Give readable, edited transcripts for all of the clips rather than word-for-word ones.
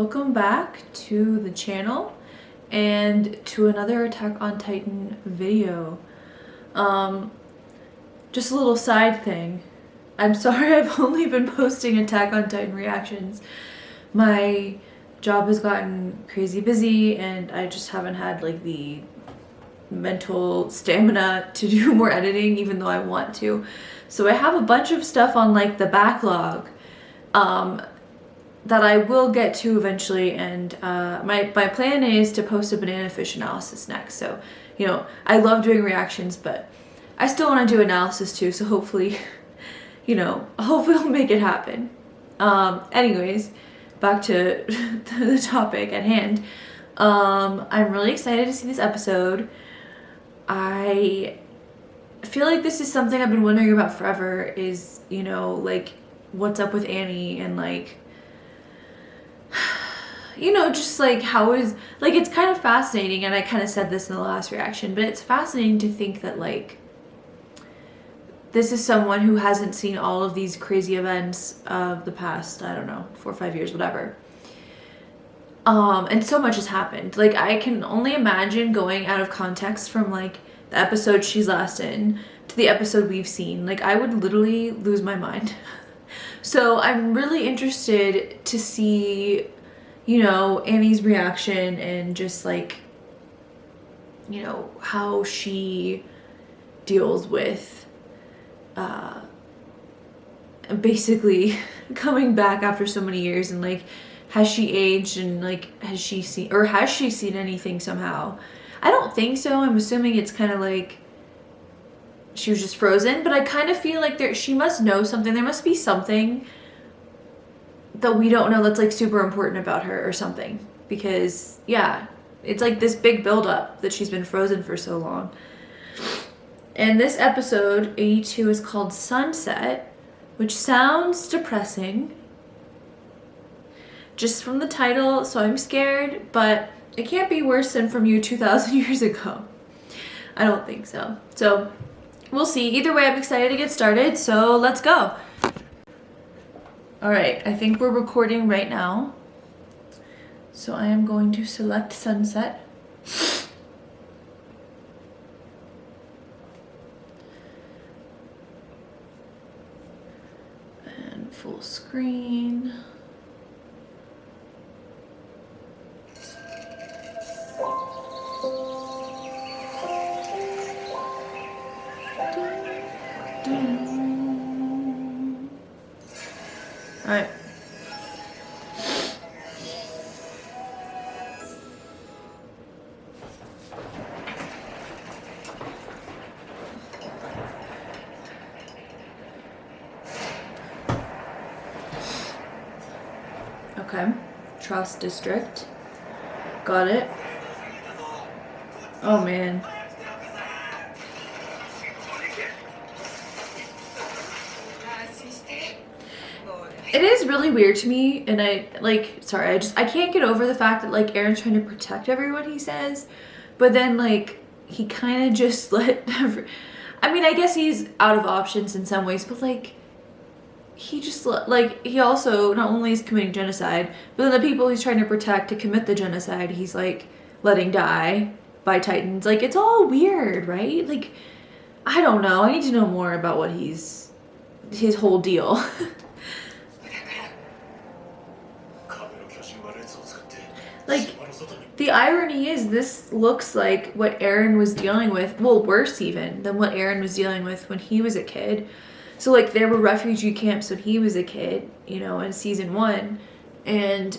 Welcome back to the channel and to another Attack on Titan video. Just a little side thing. I'm sorry I've only been posting Attack on Titan reactions. My job has gotten crazy busy and I just haven't had like the mental stamina to do more editing even though I want to. So I have a bunch of stuff on like the backlog that I will get to eventually, and my plan is to post a banana fish analysis next. So, you know, I love doing reactions, but I still want to do analysis too, so hopefully, you know, hopefully I'll make it happen. Anyways, back to the topic at hand. I'm really excited to see this episode. I feel like this is something I've been wondering about forever is, you know, like, what's up with Annie and, like, you know, just like how is, like, it's kind of fascinating, and I kind of said this in the last reaction, but it's fascinating to think that, like, this is someone who hasn't seen all of these crazy events of the past, I don't know, 4 or 5 years, whatever. And so much has happened. Like, I can only imagine going out of context from, like, the episode she's last in to the episode we've seen. Like, I would literally lose my mind. So I'm really interested to see, you know, Annie's reaction and just, like, you know, how she deals with basically coming back after so many years, and, like, has she aged, and, like, has she seen anything somehow? I don't think so. I'm assuming it's kind of like she was just frozen, but I kind of feel like she must know something. There must be something that we don't know that's, like, super important about her or something, because yeah, it's like this big buildup that she's been frozen for so long. And this episode 82 is called Sunset, which sounds depressing just from the title, so I'm scared, but it can't be worse than From You 2,000 years ago. I don't think so. So we'll see. Either way, I'm excited to get started, so let's go. All right, I think we're recording right now. So I am going to select Sunset. And full screen. All right. Okay. Trust District. Got it. Oh man. It is really weird to me, and I can't get over the fact that, like, Aaron's trying to protect everyone, he says, but then, like, he kind of just I mean, I guess he's out of options in some ways, but, like, he just, like, he also not only is committing genocide, but then the people he's trying to protect to commit the genocide, he's, like, letting die by Titans. Like, it's all weird, right? Like, I don't know. I need to know more about what his whole deal. Like, the irony is this looks like what Aaron was dealing with, well, worse even than what Aaron was dealing with when he was a kid. So, like, there were refugee camps when he was a kid, you know, in season 1, and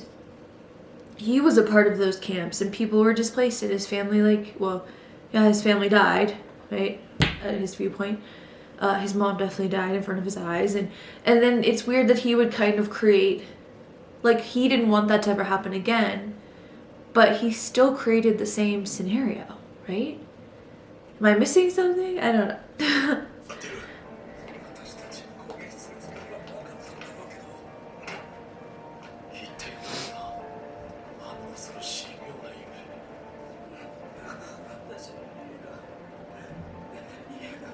he was a part of those camps, and people were displaced, and his family, like, well, yeah, his family died, right, at his viewpoint. His mom definitely died in front of his eyes, and then it's weird that he would kind of create, like, he didn't want that to ever happen again, but he still created the same scenario, right? Am I missing something? I don't know.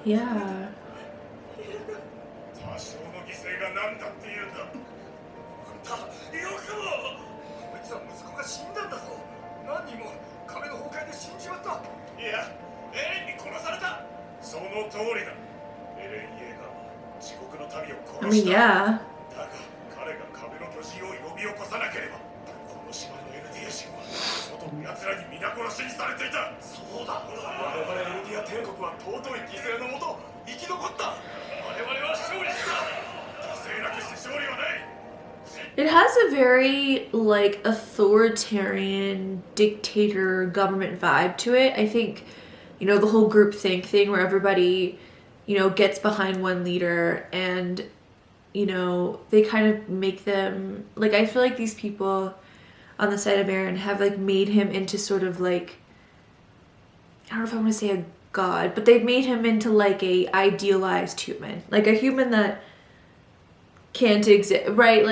Yeah. I mean, yeah. It has a very, like, authoritarian dictator government vibe to it. I think, you know, the whole group think thing where everybody, you know, gets behind one leader and, you know, they kind of make them, like, I feel like these people on the side of Eren have, like, made him into sort of, like, I don't know if I want to say a god, but they've made him into, like, a idealized human. Like, a human that can't exist, right?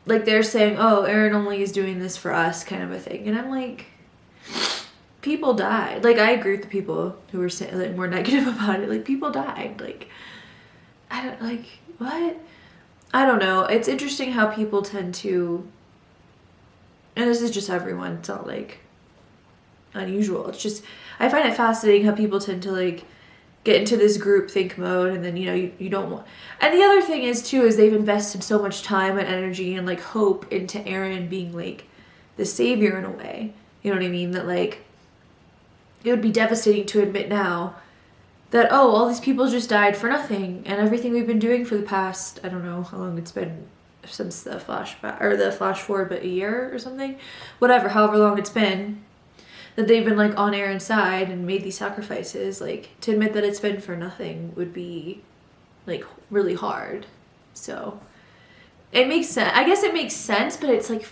Like they're saying, oh, Eren only is doing this for us, kind of a thing. And I'm like, people died. Like, I agree with the people who were saying, like, more negative about it. Like, people died. Like, I don't, like, what? I don't know. It's interesting how people tend to, and this is just everyone, it's not, like, unusual. It's just, I find it fascinating how people tend to, like, get into this group think mode, and then, you know, you don't want, and the other thing is too is they've invested so much time and energy and, like, hope into Eren being, like, the savior in a way, you know what I mean, that, like, it would be devastating to admit now that, oh, all these people just died for nothing, and everything we've been doing for the past, I don't know how long it's been since the flashback or the flash forward, but a year or something, whatever, however long it's been, that they've been, like, on Eren's side and made these sacrifices, like, to admit that it's been for nothing would be, like, really hard. So it makes sense. I guess it makes sense, but it's, like,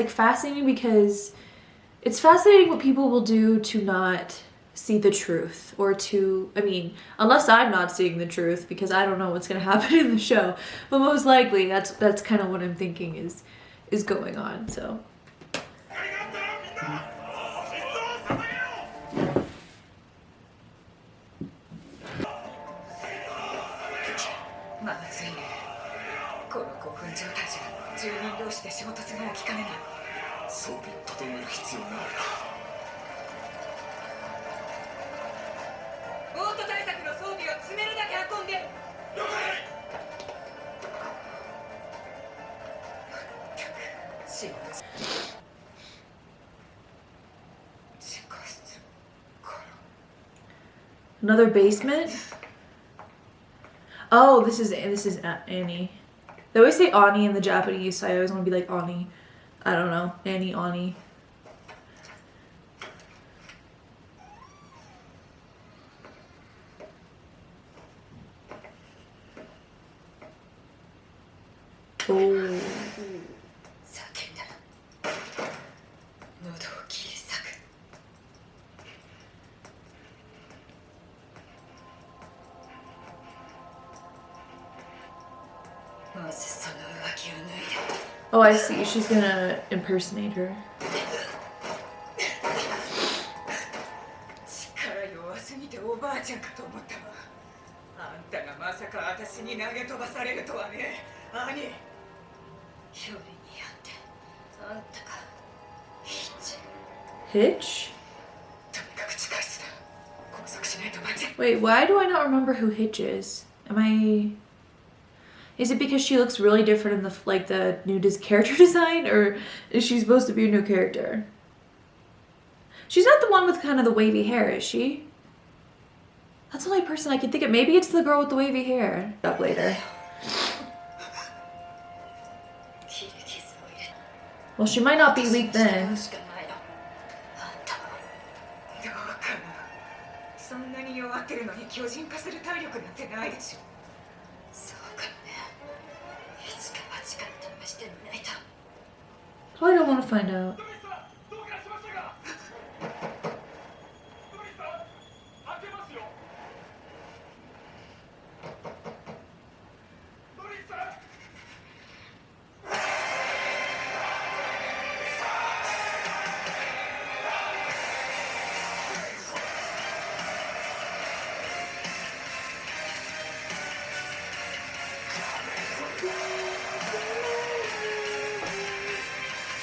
fascinating because it's fascinating what people will do to not see the truth, or to, I mean, unless I'm not seeing the truth, because I don't know what's going to happen in the show, but most likely that's kind of what I'm thinking is going on. So another basement. Oh, this is Annie. They always say Ani in the Japanese, so I always want to be like Ani. I don't know, Annie, Ani. Oh. Oh, I see. She's gonna impersonate her. Hitch? Wait, why do I not remember who Hitch is? Is it because she looks really different in the new character design, or is she supposed to be a new character? She's not the one with kind of the wavy hair, is she? That's the only person I can think of. Maybe it's the girl with the wavy hair. Up later. Well, she might not be weak then. Probably don't want to find out.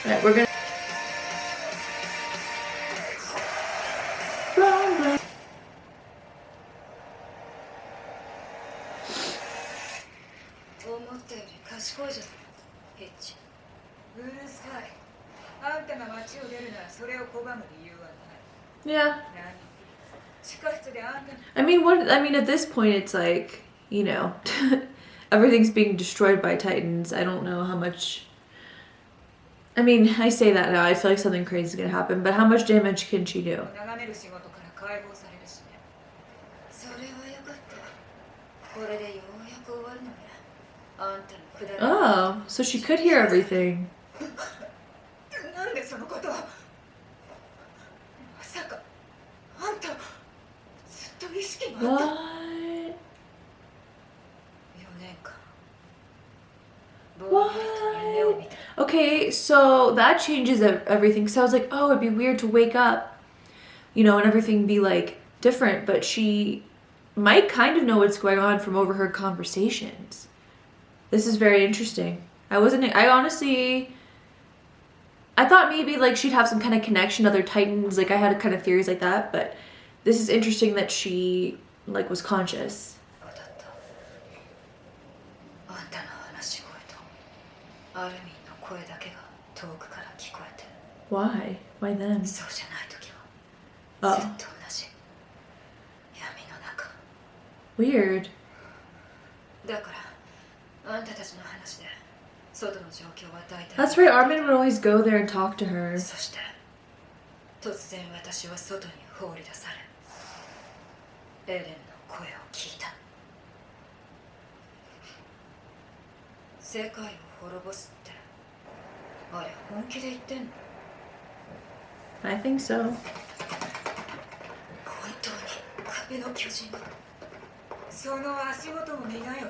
Alright, we're gonna. Run. 思ったより賢いじゃん、ヘッジ。うるさい。あんたが街を出るならそれを拒む理由はない。 Yeah. 何？地下室であんた。 I mean, at this point, it's like, you know, everything's being destroyed by Titans. I don't know how much. I mean, I say that now. I feel like something crazy is gonna happen, but how much damage can she do? 眺める仕事から解放されるしね。それはよかった。これでようやく終わるのね。あんたのくだらない。 Oh, so she could hear everything. なんでそのことを。まさかあんたずっと意識があった。 What? 4年間 What? Okay, so that changes everything. So I was like, oh, it'd be weird to wake up, you know, and everything be like different. But she might kind of know what's going on from overheard conversations. This is very interesting. I honestly, I thought maybe like she'd have some kind of connection to other Titans. Like I had kind of theories like that, but this is interesting that she like was conscious. あんたの話し声とアルミンの声だけが遠くから聞こえて。 Why? Why then? そうじゃない時はずっと同じ闇の中。 Weird. だからあんたたちの話で外の状況は大体。 That's right. Armin would always go there and talk to her. そして突然私は外に放り出されエレンの声を聞いた。世界を滅ぼすってあれ本気で言ってんの？ I think so. 本当に壁の巨人。その足元を見なよ。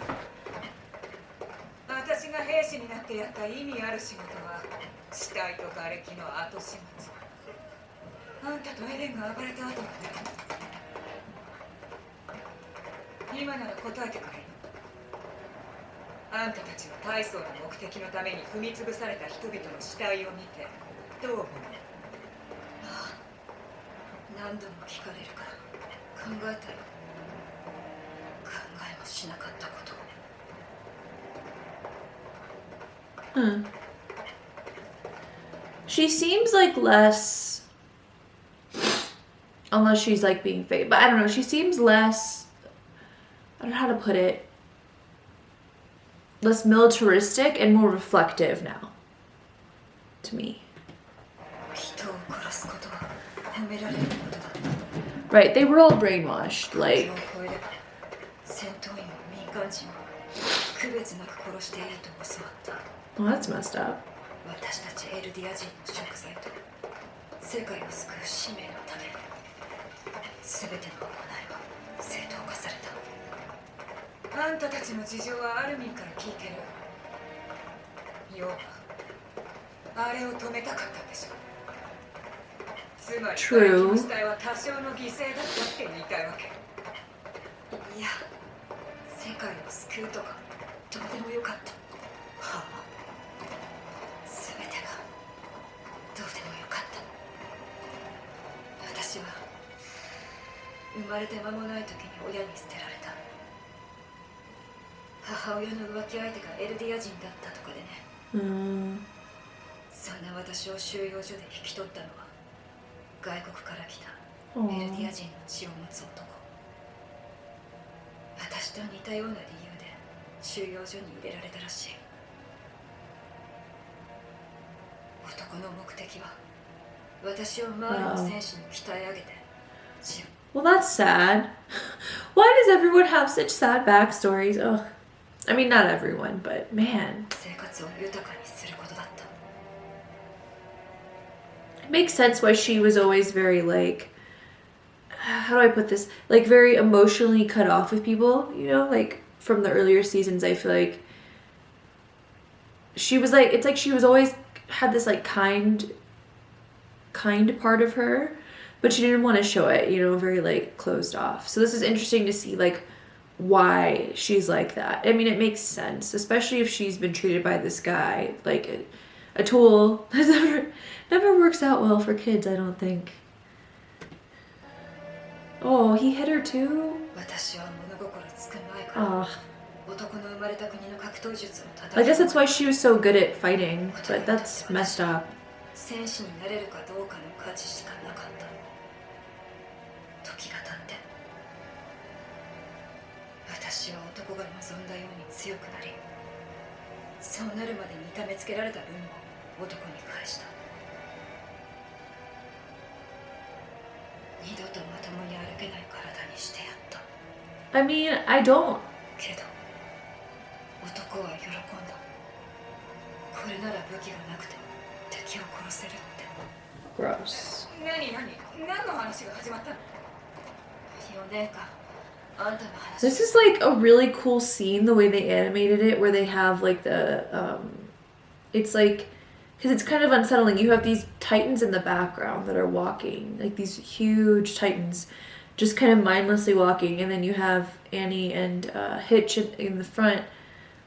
私が兵士になってやった意味ある仕事は死体と瓦礫の後始末。あんたとエレンが暴れた後はね。今なら答えてくれる。あんたたちは大層な目的のために踏み潰された人々の死体を見てどう思う？ああ、何度も聞かれるから考えたら考えもしなかったことを。 Hmm. She seems like less, unless she's like being fake, but I don't know. She seems less, I don't know how to put it, less militaristic and more reflective now, to me. 人を殺すことは褒められることだった。 Right, they were all brainwashed, like, 戦闘員も民間人も区別なく殺していると教わった。 well, that's messed up. 私たちエルディア人の食材と世界を救う使命のため全ての行いは正当化された。あんたたちの事情はアルミンから聞いてる。要はあれを止めたかったんでしょ。つまり瓦礫の死体は多少の犠牲だったって言いたいわけ。いや、世界を救うとかどうでもよかった。はあ、全てがどうでもよかった。私は生まれて間もない時に親に捨てられた。母親の浮気相手がエルディア人だったとかでね。そんな私を収容所で引き取ったのは外国から来たエルディア人の血を持つ男。私と似たような理由で収容所に入れられたらしい。男の目的は私を周りの戦士に鍛え上げて。 Well, that's sad. Why does everyone have such sad backstories? Ugh. I mean, not everyone, but man. 生活を豊かにすることだった。 It makes sense why she was always very like, how do I put this? Like very emotionally cut off with people, you know, like from the earlier seasons. I feel like she was like, it's like she was always had this like kind part of her, but she didn't want to show it, you know, very like closed off. So this is interesting to see like why she's like that. I mean, it makes sense, especially if she's been treated by this guy like a tool. Never works out well for kids, I don't think. Oh, he hit her too? 私は物心つく前から Ah. 男の生まれた国の格闘術を叩 I き guess that's why she was so good at fighting, but that's messed up. 戦士になれるかどうかの価値しかなかった。時が経って私は男が望んだように強くなり、そうなるまでに痛めつけられた分を男に返した。二度とまともに歩けない体にしてやった。 I mean, I don't. けど男は喜んだ。これなら武器がなくて敵を殺せるって。 Gross. 何の話が始まったの？4年間あんたの話。 This is like a really cool scene, the way they animated it, where they have like the, it's like, because it's kind of unsettling. You have these titans in the background that are walking, like these huge titans, just kind of mindlessly walking, and then you have Annie and Hitch in the front,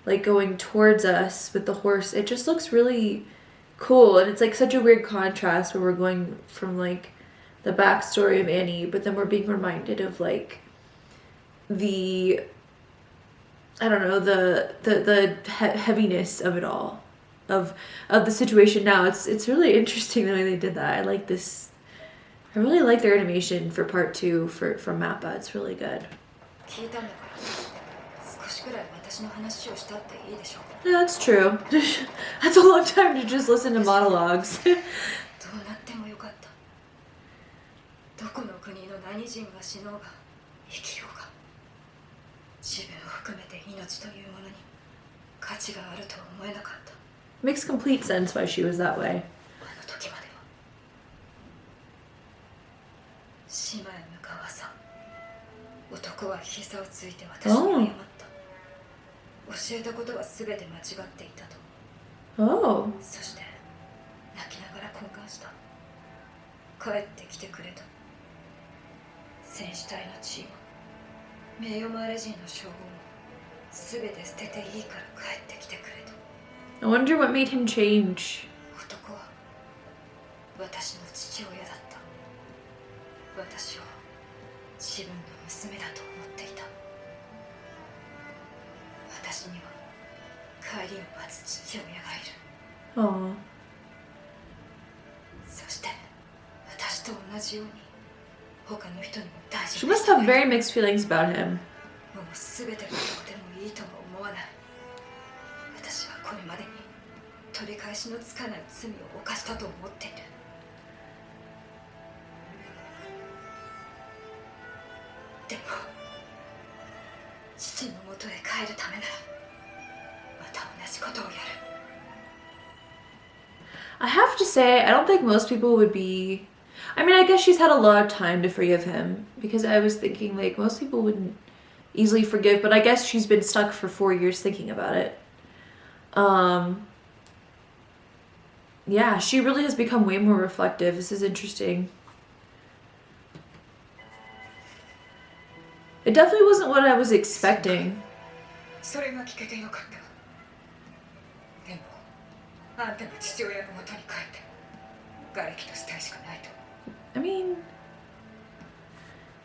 like going towards us with the horse. It just looks really cool, and it's like such a weird contrast where we're going from like the backstory of Annie, but then we're being reminded of like the, I don't know, the heaviness of it all, of the situation now. It's really interesting the way they did that. I like this. I really like their animation for part 2 from Mappa. It's really good. 聞いたんだから少しくらい私の話をしたっていいでしょう。 Yeah, that's true. That's a long time to just listen to monologues. どうなってもよかった。どこの国の何人が死のうが生きようが、自分を含めて命というものに価値があるとは思えなかった。 Makes complete sense why she was that way. あの時までは島へ向かう朝、男は膝をついて私に謝った。教えたことは全て間違っていたと。 Oh. そして泣きながら懇願した。帰ってきてくれと。戦士隊の地位も名誉マーレ人の称号も全て捨てていいから帰ってきてくれと。 I wonder what made him change. 男は私の父親だった。私を自分の娘だと思っていた。私には帰りを待つ父親がいる。 Oh. そして私と同じように他の人にも大事 She な must 人が have いる。 very mixed feelings about him. もう全てがどうでもいいとは思わない。私はこれまでに取り返しのつかない罪を犯したと思っている。でも父のもとへ帰るためならまた同じことをやる。 I have to say, I don't think most people would be... I mean, I guess she's had a lot of time to forgive him, because I was thinking, like, most people wouldn't easily forgive, but I guess she's been stuck for 4 years thinking about it. Yeah, she really has become way more reflective. This is interesting. It definitely wasn't what I was expecting. それが聞けてよかった。でもあんたの父親のもとに帰って瓦礫としたいしかないと。 I mean,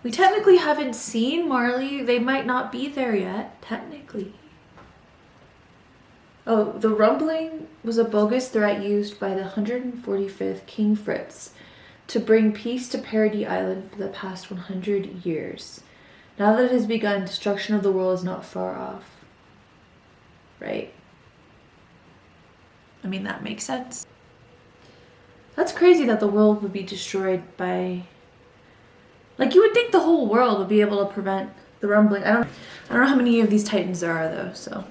we technically haven't seen Marley. They might not be there yet, technically. Oh, the rumbling was a bogus threat used by the 145th King Fritz to bring peace to Parody Island for the past 100 years. Now that it has begun, destruction of the world is not far off. Right. I mean, that makes sense. That's crazy that the world would be destroyed by... Like, you would think the whole world would be able to prevent the rumbling. I don't know how many of these titans there are, though, so...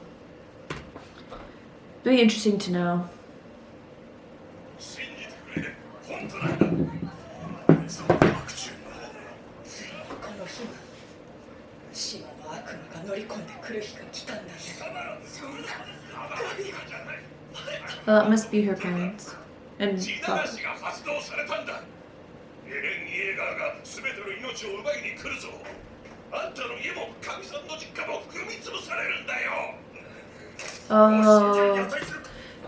It'd be interesting to know. 島の悪魔が乗り込んでくる日が来たんだよ。そんな神が Well, that must be her parents. And 地ならしが発動されたんだ。エレン・イエーガーが全ての命を奪いに来るぞ。あんたの家も神さんの実家も踏み潰されるんだよ。Oh,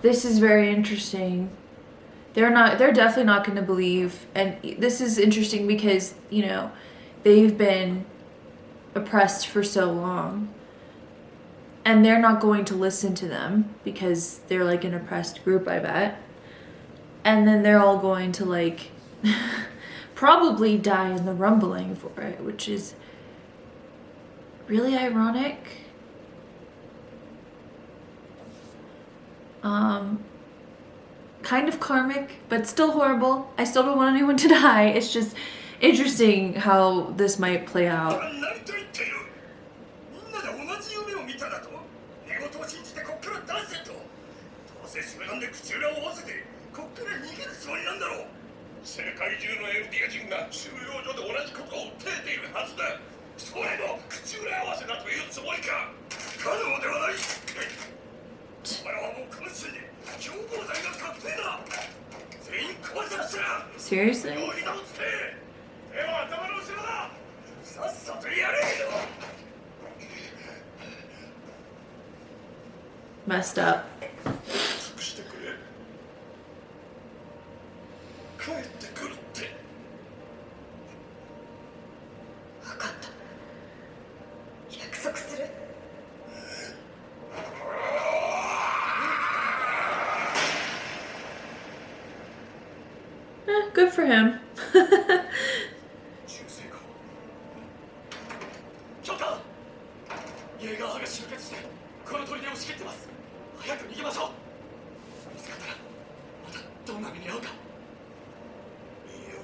this is very interesting. They're definitely not going to believe, and this is interesting because, you know, they've been oppressed for so long, and they're not going to listen to them because they're like an oppressed group, I bet. And then they're all going to like probably die in the rumbling for it, which is really ironic. Kind of karmic, but still horrible. I still don't want anyone to die. It's just interesting how this might play out. 何と言っている。みんなで同じ夢を見ただと。寝言を信じてこっから出せと。どうせそれなんで口裏を合わせてこっから逃げるつもりなんだろう。世界中のエルディア人が収容所で同じことを訴えているはずだ。それも口裏合わせだというつもりか。不可能ではない。お前はもうこの時点で共謀罪が確定だ。全員殺させな。 Seriously? 容疑だをつけ。手は頭の後ろだ。さっさとやれよ。 Messed up. 託してくれ。帰ってくるって。分かった。約束する。Good for him. 銃声か。ちょっと。イエガーが集結してこの砦を仕切ってます。早く逃げましょう。見つかったらまたどんな目に遭うか。いいよ。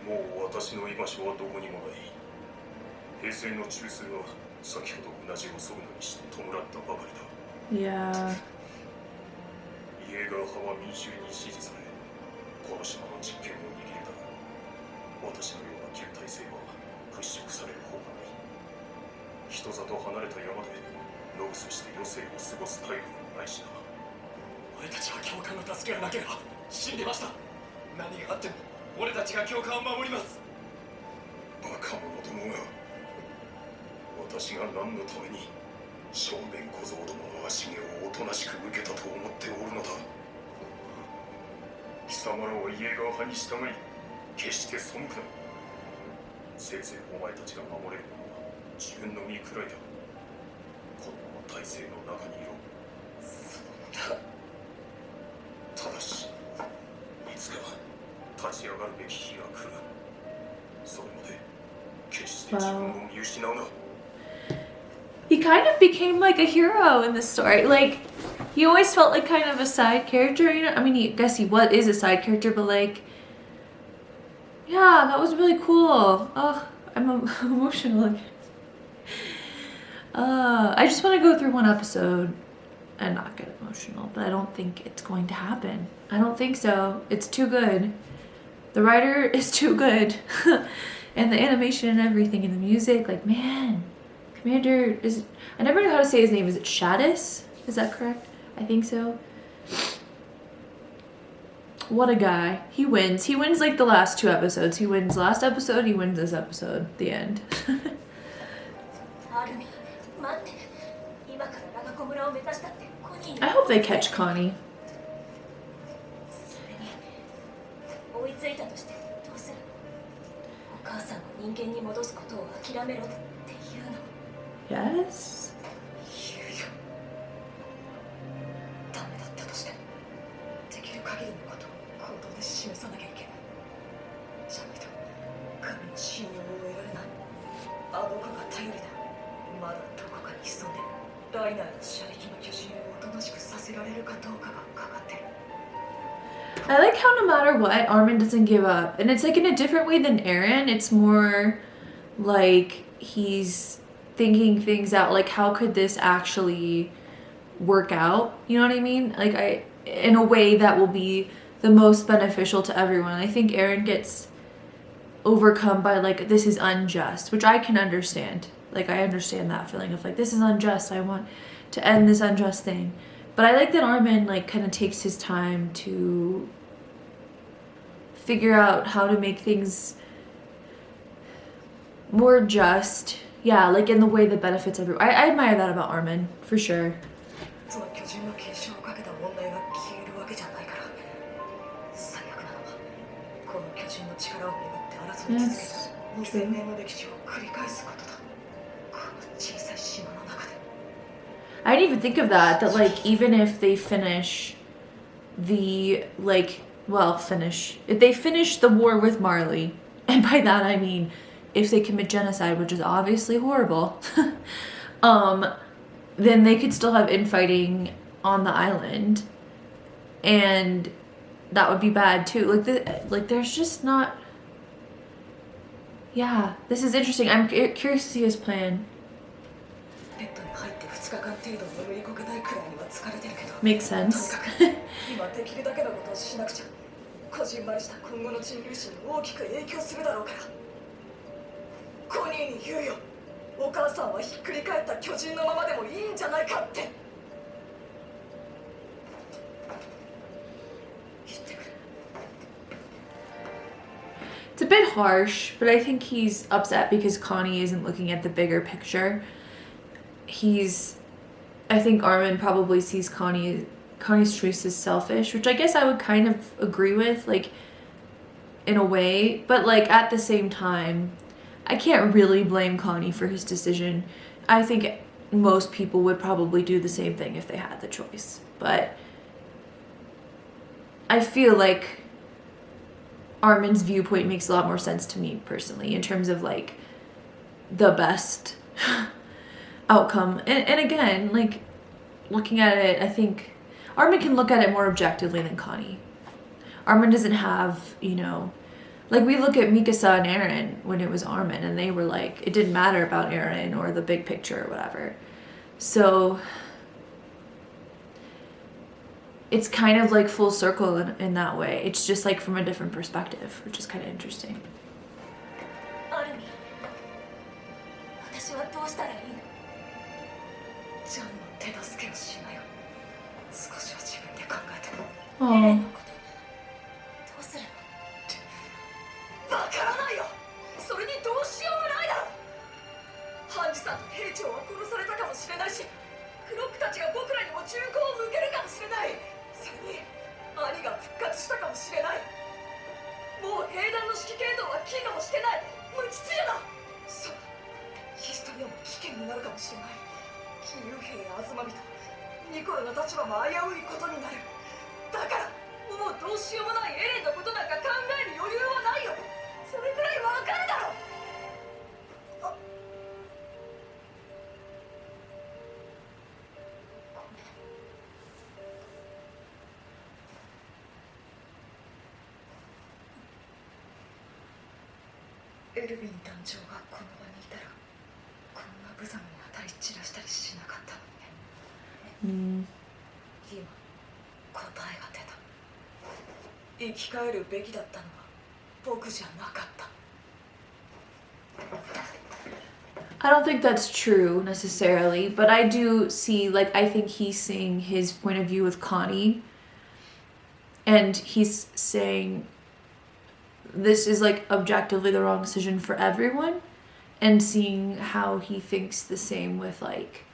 もう私の居場所はどこにもない。平成の中枢は先ほどうなじをそぐのにして弔ったばかりだ。Yeah. イエガー派は民衆に支持され、この島の実権を握るだが、私のような旧体制は払拭される方がない。人里離れた山でのぐそして余生を過ごす体力もないしな。俺たちは教官の助けがなければ死んでました。何があっても俺たちが教官を守ります。バカ者どもが。私が何のために正面小僧どもの足毛をおとなしく受けたと思っておるのだ。貴様らはイエガー派に従い決して背くな。せいぜいお前たちが守れるものは自分の身くらいだ。このまま体制の中にいろ。そうだ。ただしいつか立ち上がるべき日が来る。それまで決して自分を見失うな。He kind of became like a hero in this story. Like, he always felt like kind of a side character, you know? I mean, I guess he is a side character, but like, yeah, that was really cool. Oh, I'm emotional again. I just want to go through one episode and not get emotional, but I don't think it's going to happen. I don't think so. It's too good. The writer is too good. And the animation and everything and the music, like, man. Commander is... I never know how to say his name. Is it Shadis? Is that correct? I think so. What a guy. He wins. He wins like the last 2 episodes. He wins last episode, he wins this episode. The end. I hope they catch Connie. 追いついたとしてどうする？お母さんを人間に戻すことを諦めろって言うの。Yes? 言うよ。ダメだったとしてもできる限りのことを行動で示さなきゃいけない。じゃないと神の信用を得られない。あの子が頼りだ。まだどこかに潜んでライナーの車力の巨人をおとなしくさせられるかどうかがかかってる。I like how no matter what, Armin doesn't give up. And it's like in a different way than Eren. It's more like he's thinking things out. Like, how could this actually work out? You know what I mean? Like, in a way that will be the most beneficial to everyone. I think Eren gets overcome by, like, this is unjust, which I can understand. Like, I understand that feeling of, like, this is unjust. I want to end this unjust thing. But I like that Armin, like, kind of takes his time to figure out how to make things more just. Yeah, like in the way that benefits everyone. I admire that about Armin, for sure. その巨人の継承をかけた問題 That's 2000 true. 年の歴史を繰り返すことだ。この小さい島の中で。 I didn't even think of that, that like even if they finish the like well finish if they finish the war with Marley, and by that I mean if they commit genocide, which is obviously horrible, then they could still have infighting on the island, and that would be bad too. Like there's just not. Yeah, this is interesting. I'm curious to see his plan. ベッドに入って2日間程度眠りこけたいくらいには疲れてるけど、 Makes とに sense. かく今できるだけのことをしなくちゃ。こじんまりした今後の人類史に大きく影響するだろうから。コニーに言うよ。お母さんはひっくり返った巨人のままでもいいんじゃないかって。言ってくれ。 It's a bit harsh, but I think he's upset because Connie isn't looking at the bigger picture. I think Armin probably sees Connie's choice as selfish, which I guess I would kind of agree with, like, in a way. But, like, at the same time, I can't really blame Connie for his decision. I think most people would probably do the same thing if they had the choice. But I feel like Armin's viewpoint makes a lot more sense to me personally in terms of like the best outcome. And again, like looking at it, I think Armin can look at it more objectively than Connie. Armin doesn't have, you know, like we look at Mikasa and Eren when it was Armin and they were like, it didn't matter about Eren or the big picture or whatever. So it's kind of like full circle in that way. It's just like from a different perspective, which is kind of interesting. アルミ、私はどうしたらいいの？ジャンの手助けをしなよ。少しは自分で考えて。エレン Oh, のことどうするの？わからないよ。それにどうしようもないだろ。ハンジさんと兵長は殺されたかもしれないし、フロックたちが僕らにも銃口を向けるかもしれない。それに兄が復活したかもしれない。もう兵団の指揮系統は機能してない。無秩序だ。そう、ヒストリアも危険になるかもしれない。義勇兵やアズマビとニコルの立場も危ういことになる。だからもうどうしようもないエレンのことなんか考える余裕はないよ。それくらいわかるだろ。エルヴィン団長がこの場にいたらこんな無残に当たり散らしたりしなかったのね。今答えが出た。生き返るべきだったのは僕じゃなかった。 I don't think that's true necessarily, but I do see, like, I think he's seeing his point of view with Connie, and he's saying this is like objectively the wrong decision for everyone, and seeing how he thinks the same with like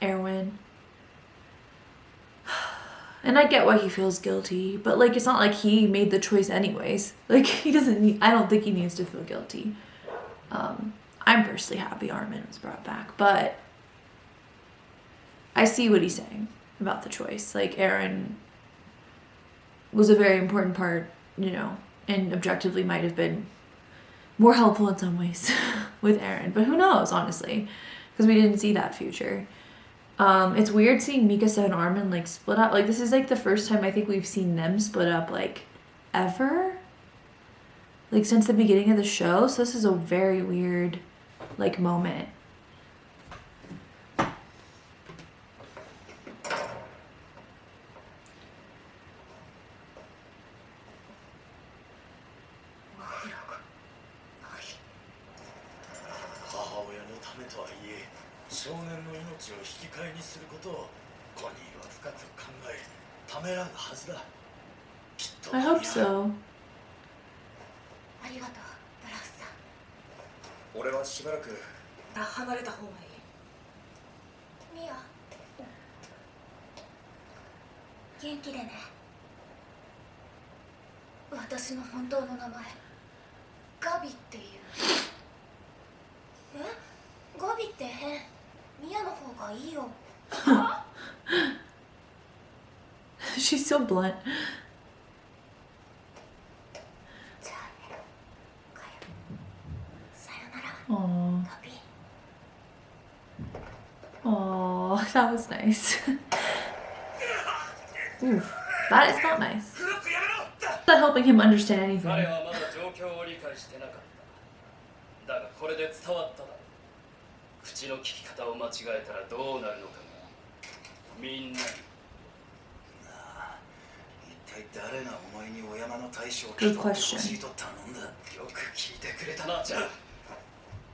Erwin. And I get why he feels guilty, but like it's not like he made the choice anyways. Like he doesn't need, I don't think he needs to feel guilty. I'm personally happy Armin was brought back, but I see what he's saying about the choice. Like Eren was a very important part, you know, and objectively might have been more helpful in some ways with Eren, but who knows, honestly, because we didn't see that future. It's weird seeing Mikasa and Armin like split up. Like this is like the first time I think we've seen them split up like ever, like since the beginning of the show. So this is a very weird like moment. 少年の命を引き換えにすることをコニーは深く考えためらうはずだ。きっと I hope so. ありがとう、ブラウスさん。俺はしばらく離れた方がいい。ミア、元気でね。私の本当の名前ガビっていう。え、ガビって変。ミヤの方がいいよ。She's so blunt. じゃあね、かよ。さよなら。 Aww. ガビ。 Aww, that was nice. Ooh, that is not nice. Not helping him understand anything. 彼はまだ状況を理解してなかった。だがこれで伝わっただろう。口の利き方を間違えたらどうなるのかがみんなに。一体誰がお前にお山の大将を Good 聞いてほ question. しいと頼んだ。よく聞いてくれたな。じゃあ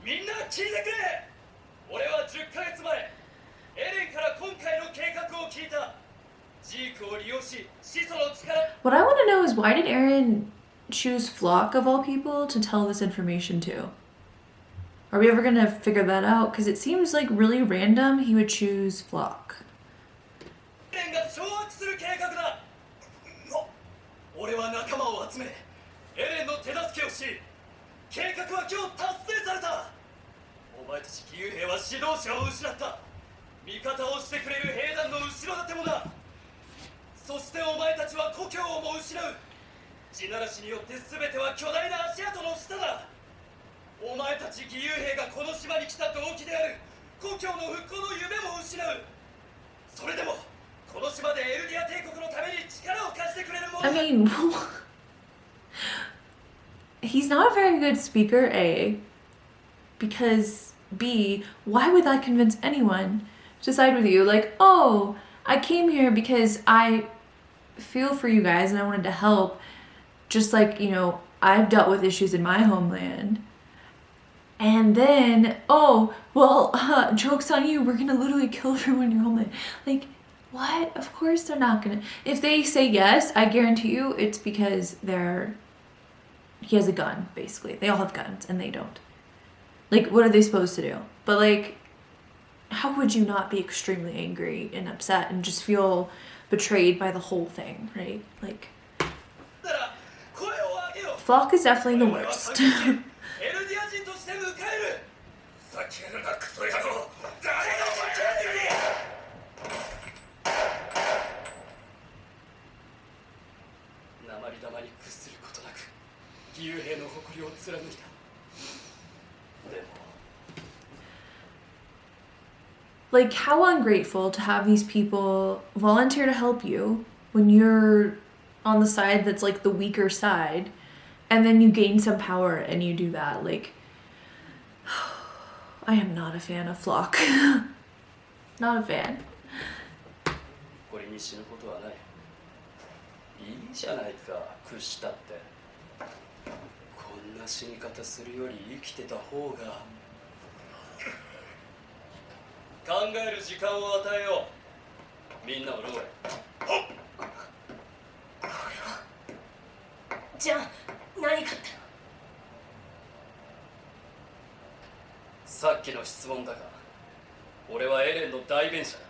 みんな聞いてくれ。俺は10ヶ月前エレンから今回の計画を聞いた。ジークを利用し始祖の力。 What I want to know is why did Aaron choose Flock of all people to tell this information to? Are we ever gonna figure that out? Because it seems like really random he would choose Flock. エレンが掌握する計画だ。俺は仲間を集めエレンの手助けをし、計画は今日達成された。お前たち義勇兵は指導者を失った。味方をしてくれる兵団の後ろ盾もな。そしてお前たちは故郷をも失う。地ならしによって全ては巨大な足跡の下だ。お前たち義勇兵がこの島に来た動機である故郷の復興の夢も失う。それでもこの島でエルディア帝国のために力を貸してくれるもの I だ。 mean, he's not a very good speaker, A. Because B, why would that convince anyone to side with you? Like, oh, I came here because I feel for you guys and I wanted to help. Just like, you know, I've dealt with issues in my homeland. And then, oh, well, joke's on you. We're gonna literally kill everyone in your homeland. Like, what? Of course they're not gonna. If they say yes, I guarantee you it's because he has a gun, basically. They all have guns and they don't. Like, what are they supposed to do? But like, how would you not be extremely angry and upset and just feel betrayed by the whole thing, right? Like, Flock is definitely the worst. エルディア人として迎える。ふざけるなクソ野郎。誰がお前に。鉛玉に屈することなく義勇兵の誇りを貫いた。でも Like, how ungrateful to have these people volunteer to help you when you're on the side that's like the weaker side, and then you gain some power and you do that. Like, I am not a fan of Flock. Not a fan. これに死ぬことはない。いいじゃないか、屈したって。こんな死に方するより生きてた方が。考える時間を与えよう。みんなをローへ。これは。じゃあ何かっての。さっきの質問だが、俺はエレンの代弁者だ。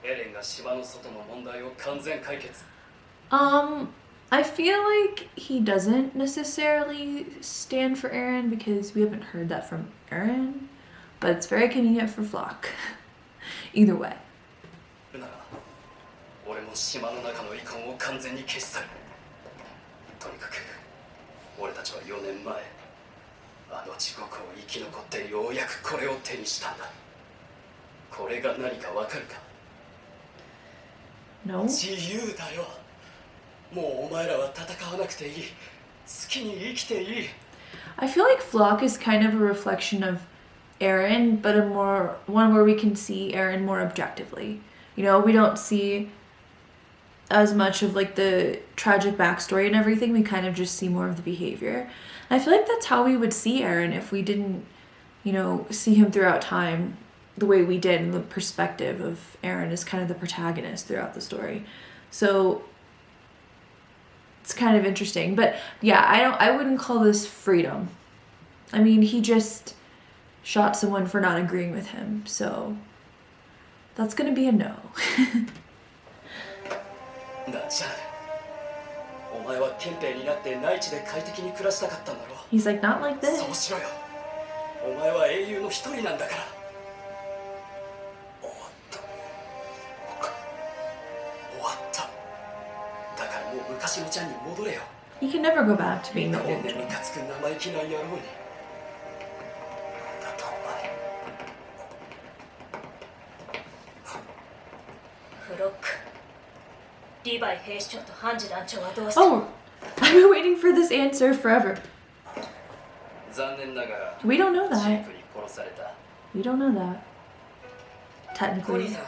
エレンが島の外の問題を完全解決。I feel like he doesn't necessarily stand for Aaron because we haven't heard that from Aaron, but it's very convenient for Flock. Either way. なら、俺も島の中の遺恨を完全に消し去る。とにかく、俺たちは4年前、あの地獄を生き残ってようやくこれを手にしたんだ。これが何かわかるか？ No? 自由だよ。もうお前らは戦わなくていい。好きに生きていい。I feel like Flock is kind of a reflection of Aaron, but one where we can see Aaron more objectively. You know, we don't see as much of like the tragic backstory and everything. We kind of just see more of the behavior. And I feel like that's how we would see Aaron if we didn't, you know, see him throughout time the way we did, in the perspective of Aaron as kind of the protagonist throughout the story. So it's kind of interesting. But yeah, I wouldn't call this freedom. I mean, he just shot someone for not agreeing with him. So that's gonna be a no. なっちゃう。おお前は憲兵になって内地で快適に暮らしたかったんだろ He's like, not like そう this. しろよ。お前は英雄の一人なんだから。終わった終わった。だからもう昔のちゃんに戻れよ。 He can never go back to み being ん the なで old ム John. カつく生意気な野郎に。だとお前フロック、リヴァイ兵士長とハンジ団長はどうした？ Oh, I've been waiting for this answer forever. 残念ながら We don't know 神 that. 父に殺された。 We don't know that. コニー Technically. さん、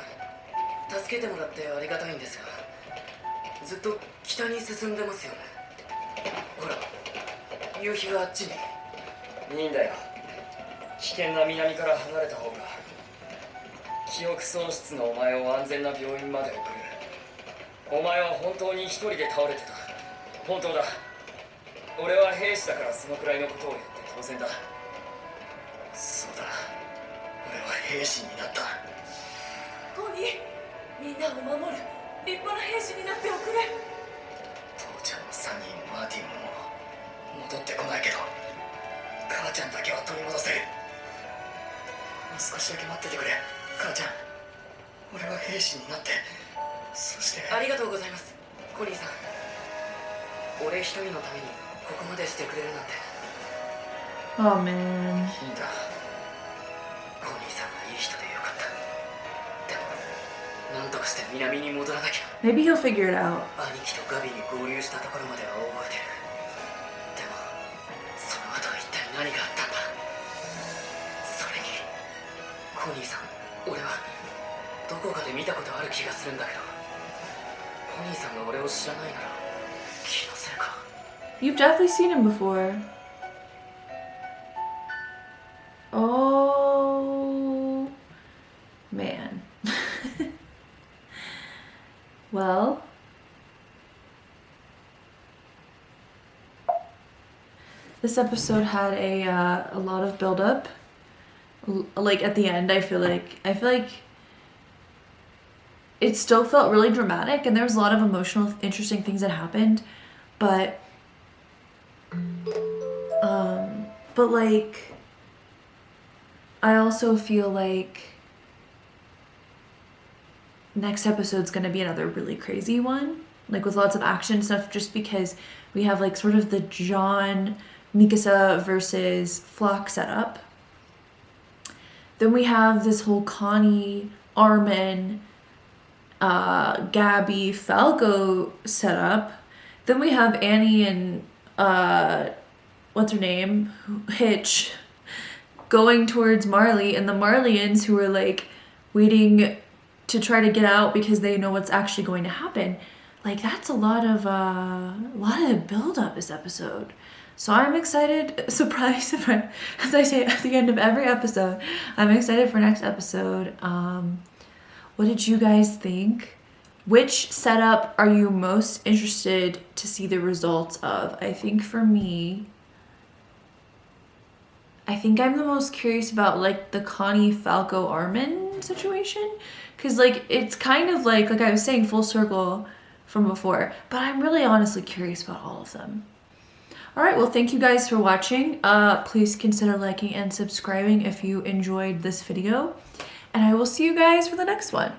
助けてもらってありがたいんですが、ずっと北に進んでますよね。ほら、夕日があっちに。いいんだよ。危険な南から離れた方が。記憶喪失のお前を安全な病院まで送る。お前は本当に一人で倒れてた。本当だ。俺は兵士だからそのくらいのことをやって当然だ。そうだ。俺は兵士になった。コニー、みんなを守る立派な兵士になっておくれ。父ちゃんのサニーもマーティンも戻ってこないけど、母ちゃんだけは取り戻せる。もう少しだけ待っててくれ、母ちゃん。俺は兵士になって、そしてありがとうございます、コニーさん。俺一人のためにここまでしてくれるなんて。 Oh man. いいんだ。コニーさんがいい人でよかった。でも、なんとかして南に戻らなきゃ。 Maybe he'll figure it out. 兄貴とガビに合流したところまでは覚えてる。でも、その後一体何があったんだ。それに、コニーさん、俺はどこかで見たことある気がするんだけど、コニーさんが俺を知らないなら気のせいか。 You've definitely seen him before. Oh man. Well, this episode had a lot of build up. Like at the end, I feel like it still felt really dramatic, and there was a lot of emotional, interesting things that happened, but like I also feel like next episode's gonna be another really crazy one, like with lots of action stuff, just because we have like sort of the John, Mikasa versus Flock setup. Then we have this whole Connie, Armin, Gabby, Falco setup. Then we have Annie and what's her name, Hitch, going towards Marley, and the Marleyans who are like waiting to try to get out because they know what's actually going to happen. Like that's a lot of build up this episode. So I'm excited, surprise, as I say at the end of every episode, I'm excited for next episode. What did you guys think? Which setup are you most interested to see the results of? I think for me, I think I'm the most curious about like the Connie, Falco, Armin situation. Cause like, it's kind of like I was saying, full circle from before, but I'm really honestly curious about all of them. All right, well, thank you guys for watching. Please consider liking and subscribing if you enjoyed this video, and I will see you guys for the next one.